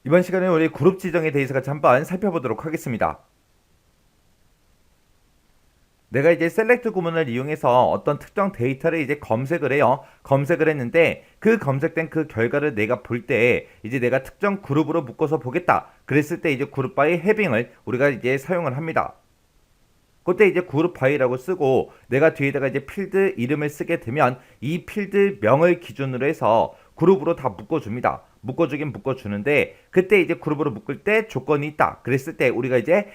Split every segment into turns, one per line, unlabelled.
이번 시간에 우리 그룹 지정에 대해서 같이 한번 살펴보도록 하겠습니다. 내가 이제 셀렉트 구문을 이용해서 어떤 특정 데이터를 이제 검색을 해요. 검색을 했는데 그 검색된 그 결과를 내가 볼 때 이제 내가 특정 그룹으로 묶어서 보겠다. 그랬을 때 이제 그룹 바이 해빙을 우리가 이제 사용을 합니다. 그때 이제 그룹 바이라고 쓰고 내가 뒤에다가 이제 필드 이름을 쓰게 되면 이 필드 명을 기준으로 해서 그룹으로 다 묶어줍니다. 묶어주긴 묶어주는데 그때 이제 그룹으로 묶을 때 조건이 있다. 그랬을 때 우리가 이제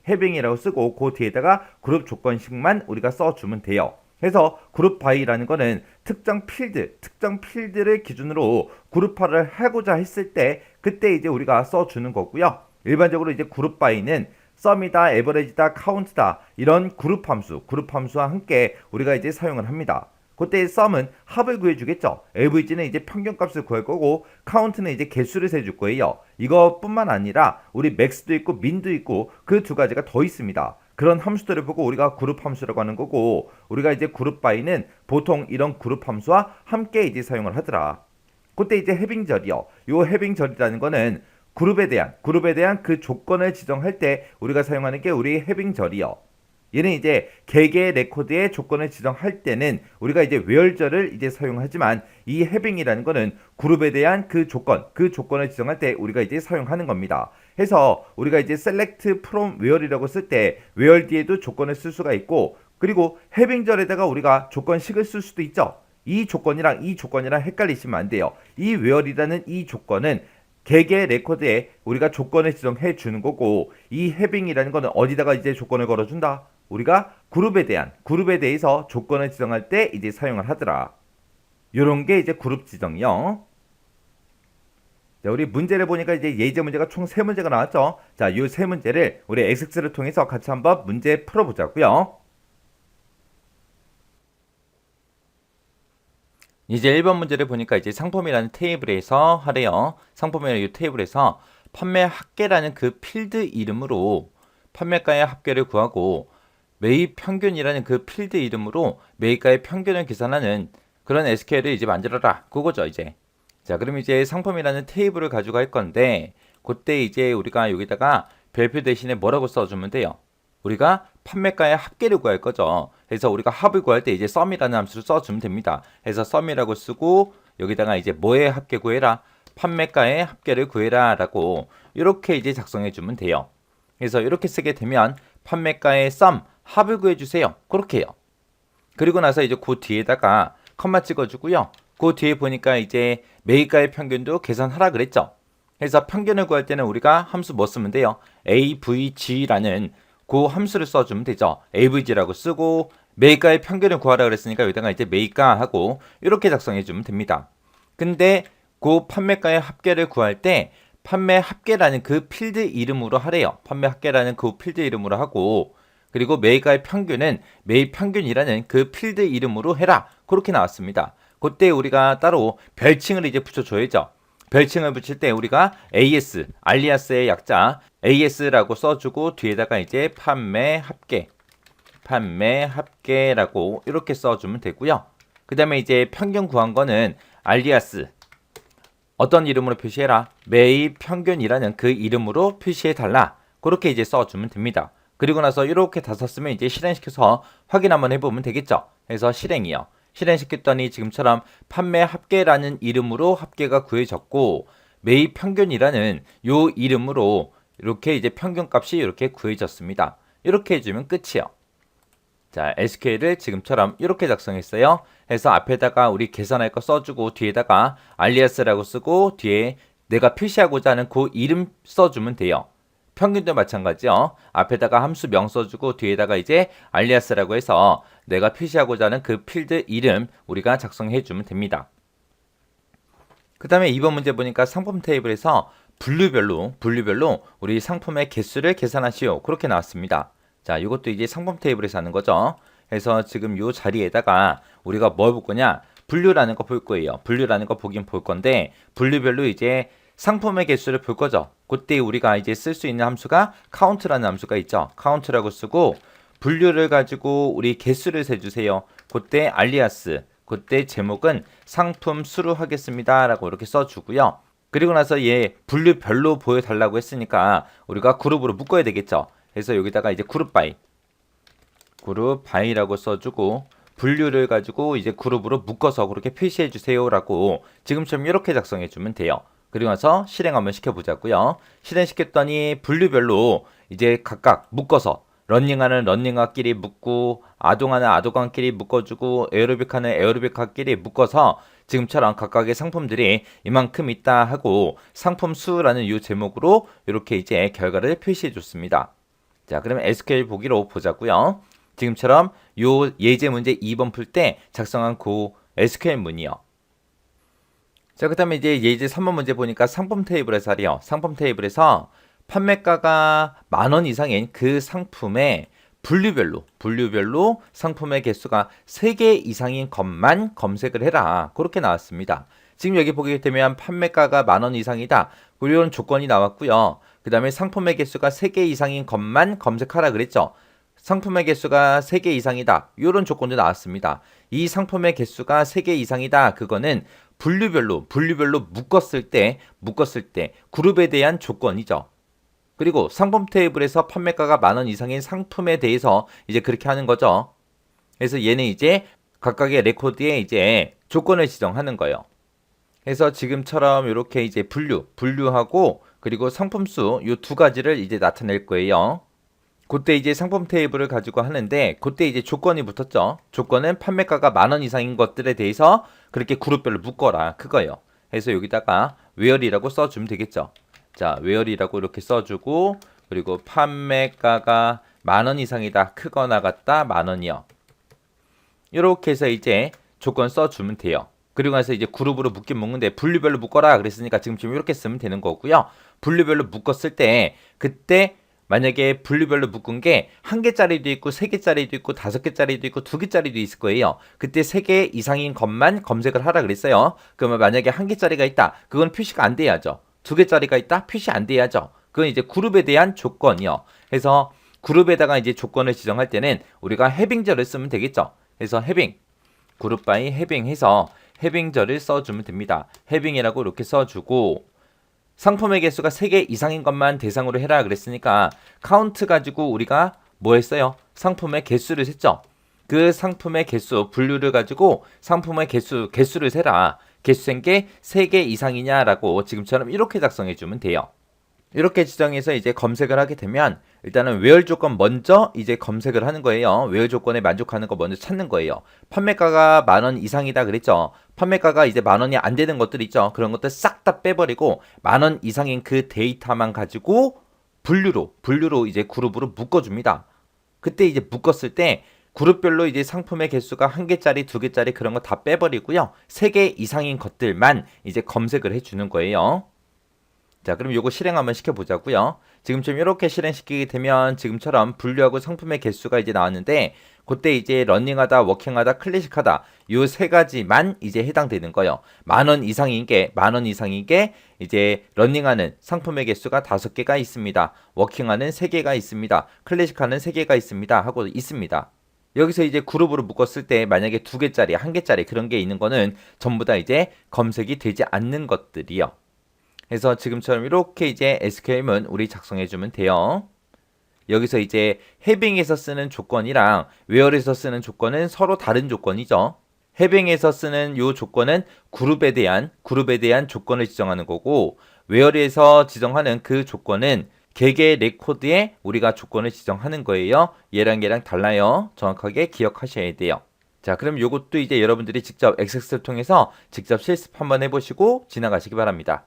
해빙이라고 쓰고 그 뒤에다가 그룹 조건식만 우리가 써주면 돼요. 그래서 그룹 바이라는 거는 특정 필드를 기준으로 그룹화를 하고자 했을 때 그때 이제 우리가 써주는 거고요. 일반적으로 이제 그룹 바이는 썸이다, 에버리지다, 카운트다 이런 그룹 함수와 함께 우리가 이제 사용을 합니다. 그때 썸은 합을 구해주겠죠. 에버리지는 이제 평균값을 구할 거고 카운트는 이제 개수를 세줄 거예요. 이것뿐만 아니라 우리 맥스도 있고 민도 있고 그 두 가지가 더 있습니다. 그런 함수들을 보고 우리가 그룹 함수라고 하는 거고 우리가 이제 그룹 바이는 보통 이런 그룹 함수와 함께 이제 사용을 하더라. 그때 이제 해빙절이요. 요 해빙절이라는 거는 그룹에 대한 그 조건을 지정할 때 우리가 사용하는 게 우리 해빙절이요. 얘는 이제 개개 레코드의 조건을 지정할 때는 우리가 이제 웨얼절을 이제 사용하지만 이 해빙이라는 거는 그룹에 대한 그 조건을 지정할 때 우리가 이제 사용하는 겁니다. 해서 우리가 이제 select from where이라고 쓸 때 where 뒤에도 조건을 쓸 수가 있고 그리고 해빙절에다가 우리가 조건식을 쓸 수도 있죠. 이 조건이랑 헷갈리시면 안 돼요. 이 where이라는 이 조건은 개개 레코드에 우리가 조건을 지정해 주는 거고 이 해빙이라는 거는 어디다가 이제 조건을 걸어준다? 우리가 그룹에 대해서 조건을 지정할 때 이제 사용을 하더라. 요런 게 이제 그룹 지정이요. 자, 우리 문제를 보니까 이제 예제 문제가 총 3문제가 나왔죠. 자, 요 3문제를 우리 엑스를 통해서 같이 한번 문제 풀어보자고요. 이제 1번 문제를 보니까 이제 상품이라는 테이블에서 하래요. 상품이라는 이 테이블에서 판매 합계라는 그 필드 이름으로 판매가의 합계를 구하고 매입 평균이라는 그 필드 이름으로 매입가의 평균을 계산하는 그런 SQL을 이제 만들어라. 그거죠, 이제. 자, 그럼 이제 상품이라는 테이블을 가지고 할 건데 그때 이제 우리가 여기다가 별표 대신에 뭐라고 써주면 돼요? 우리가 판매가의 합계를 구할 거죠. 그래서 우리가 합을 구할 때 이제 sum이라는 함수를 써주면 됩니다. 그래서 sum이라고 쓰고 여기다가 이제 뭐의 합계 구해라? 판매가의 합계를 구해라 라고 이렇게 이제 작성해 주면 돼요. 그래서 이렇게 쓰게 되면 판매가의 sum, 합을 구해주세요. 그렇게 해요. 그리고 나서 이제 그 뒤에다가 컴마 찍어주고요. 그 뒤에 보니까 이제 매입가의 평균도 계산하라 그랬죠. 그래서 평균을 구할 때는 우리가 함수 뭐 쓰면 돼요? avg라는 그 함수를 써주면 되죠. avg라고 쓰고 매입가의 평균을 구하라 그랬으니까 여기다가 이제 매입가 하고 이렇게 작성해주면 됩니다. 근데 그 판매가의 합계를 구할 때 판매 합계라는 그 필드 이름으로 하래요. 판매 합계라는 그 필드 이름으로 하고 그리고 매입가의 평균은 매입 평균이라는 그 필드 이름으로 해라. 그렇게 나왔습니다. 그때 우리가 따로 별칭을 이제 붙여줘야죠. 별칭을 붙일 때 우리가 AS, 알리아스의 약자 AS라고 써주고 뒤에다가 이제 판매 합계라고 이렇게 써주면 되고요. 그 다음에 이제 평균 구한 거는 알리아스 어떤 이름으로 표시해라? 매입 평균이라는 그 이름으로 표시해달라. 그렇게 이제 써주면 됩니다. 그리고 나서 이렇게 다 썼으면 이제 실행시켜서 확인 한번 해보면 되겠죠. 그래서 실행이요. 실행시켰더니 지금처럼 판매 합계라는 이름으로 합계가 구해졌고 매입 평균이라는 요 이름으로 이렇게 이제 평균값이 이렇게 구해졌습니다. 이렇게 해주면 끝이요. 자, SQL을 지금처럼 이렇게 작성했어요. 해서 앞에다가 우리 계산할 거 써주고 뒤에다가 알리아스라고 쓰고 뒤에 내가 표시하고자 하는 그 이름 써주면 돼요. 평균도 마찬가지요. 앞에다가 함수명 써주고 뒤에다가 이제 알리아스라고 해서 내가 표시하고자 하는 그 필드 이름 우리가 작성해주면 됩니다. 그 다음에 2번 문제 보니까 상품 테이블에서 분류별로 우리 상품의 개수를 계산하시오. 그렇게 나왔습니다. 자, 이것도 이제 상품 테이블에서 하는 거죠. 그래서 지금 이 자리에다가 우리가 뭘 볼 거냐? 분류라는 거 볼 거예요. 분류라는 거 보긴 볼 건데 분류별로 이제 상품의 개수를 볼 거죠. 그때 우리가 이제 쓸 수 있는 함수가 count라는 함수가 있죠. count라고 쓰고 분류를 가지고 우리 개수를 세주세요. 그때 알리아스, 그때 제목은 상품 수로 하겠습니다. 라고 이렇게 써주고요. 그리고 나서 얘 분류별로 보여달라고 했으니까 우리가 그룹으로 묶어야 되겠죠. 그래서 여기다가 이제 그룹 바이라고 써주고 분류를 가지고 이제 그룹으로 묶어서 그렇게 표시해 주세요라고 지금처럼 이렇게 작성해 주면 돼요. 그리고 나서 실행 한번 시켜보자고요. 실행시켰더니 분류별로 이제 각각 묶어서 런닝하는 런닝화끼리 묶고 아동하는 아동화끼리 묶어주고 에어로빅하는 에어로빅화끼리 묶어서 지금처럼 각각의 상품들이 이만큼 있다 하고 상품 수라는 이 제목으로 이렇게 이제 결과를 표시해 줬습니다. 자, 그러면 SQL 보기로 보자고요. 지금처럼 요 예제 문제 2번 풀 때 작성한 그 SQL 문이요. 자, 그 다음에 이제 예제 3번 문제 보니까 상품 테이블에서 하래요. 상품 테이블에서 판매가가 10,000원 이상인 그 상품의 분류별로 상품의 개수가 3개 이상인 것만 검색을 해라. 그렇게 나왔습니다. 지금 여기 보게 되면 판매가가 10,000원 이상이다. 이런 조건이 나왔고요. 그 다음에 상품의 개수가 3개 이상인 것만 검색하라 그랬죠. 상품의 개수가 3개 이상이다. 이런 조건도 나왔습니다. 이 상품의 개수가 3개 이상이다. 그거는 분류별로 묶었을 때 그룹에 대한 조건이죠. 그리고 상품 테이블에서 판매가가 10,000원 이상인 상품에 대해서 이제 그렇게 하는 거죠. 그래서 얘는 이제 각각의 레코드에 이제 조건을 지정하는 거예요. 그래서 지금처럼 이렇게 이제 분류하고 그리고 상품수 이 두 가지를 이제 나타낼 거예요. 그때 이제 상품 테이블을 가지고 하는데 그때 이제 조건이 붙었죠. 조건은 판매가가 10,000원 이상인 것들에 대해서 그렇게 그룹별로 묶어라 그거예요. 그래서 여기다가 where이라고 써주면 되겠죠. 자, where이라고 이렇게 써주고 그리고 판매가가 10,000원 이상이다. 크거나 같다 10,000원이요. 이렇게 해서 이제 조건 써주면 돼요. 그리고 나서 이제 그룹으로 묶는데 분류별로 묶어라 그랬으니까 지금 이렇게 쓰면 되는 거고요. 분류별로 묶었을 때 그때 만약에 분류별로 묶은 게 1개짜리도 있고 3개짜리도 있고 5개짜리도 있고 2개짜리도 있을 거예요. 그때 3개 이상인 것만 검색을 하라 그랬어요. 그러면 만약에 1개짜리가 있다. 그건 표시가 안 돼야죠. 2개짜리가 있다. 표시 안 돼야죠. 그건 이제 그룹에 대한 조건이요. 그래서 그룹에다가 이제 조건을 지정할 때는 우리가 해빙절을 쓰면 되겠죠. 그래서 해빙, 그룹 바이 해빙 해서 해빙절을 써주면 됩니다. 해빙이라고 이렇게 써주고 상품의 개수가 3개 이상인 것만 대상으로 해라 그랬으니까 카운트 가지고 우리가 뭐 했어요? 상품의 개수를 셌죠. 그 상품의 개수 분류를 가지고 상품의 개수를 세라. 개수 센 게 3개 이상이냐라고 지금처럼 이렇게 작성해 주면 돼요. 이렇게 지정해서 이제 검색을 하게 되면 일단은 where 조건 먼저 이제 검색을 하는 거예요. where 조건에 만족하는 거 먼저 찾는 거예요. 판매가가 10,000원 이상이다 그랬죠. 판매가가 이제 10,000원이 안 되는 것들 있죠. 그런 것들 싹 다 빼버리고 10,000원 이상인 그 데이터만 가지고 분류로 이제 그룹으로 묶어줍니다. 그때 이제 묶었을 때 그룹별로 이제 상품의 개수가 1개짜리, 2개짜리 그런 거 다 빼버리고요. 3개 이상인 것들만 이제 검색을 해주는 거예요. 자, 그럼 요거 실행 한번 시켜보자고요. 지금처럼 이렇게 실행시키게 되면 지금처럼 분류하고 상품의 개수가 이제 나왔는데 그때 이제 러닝하다, 워킹하다, 클래식하다 요 3가지만 이제 해당되는 거예요. 10,000원 이상인 게 이제 러닝하는 상품의 개수가 5개가 있습니다. 워킹하는 3개가 있습니다. 클래식하는 3개가 있습니다. 하고 있습니다. 여기서 이제 그룹으로 묶었을 때 만약에 2개짜리, 1개짜리 그런 게 있는 거는 전부 다 이제 검색이 되지 않는 것들이요. 그래서 지금처럼 이렇게 이제 SQL문 우리 작성해주면 돼요. 여기서 이제 해빙에서 쓰는 조건이랑 where에서 쓰는 조건은 서로 다른 조건이죠. 해빙에서 쓰는 요 조건은 그룹에 대한 조건을 지정하는 거고 where에서 지정하는 그 조건은 개개 레코드에 우리가 조건을 지정하는 거예요. 얘랑 달라요. 정확하게 기억하셔야 돼요. 자, 그럼 요것도 이제 여러분들이 직접 엑셀을 통해서 직접 실습 한번 해보시고 지나가시기 바랍니다.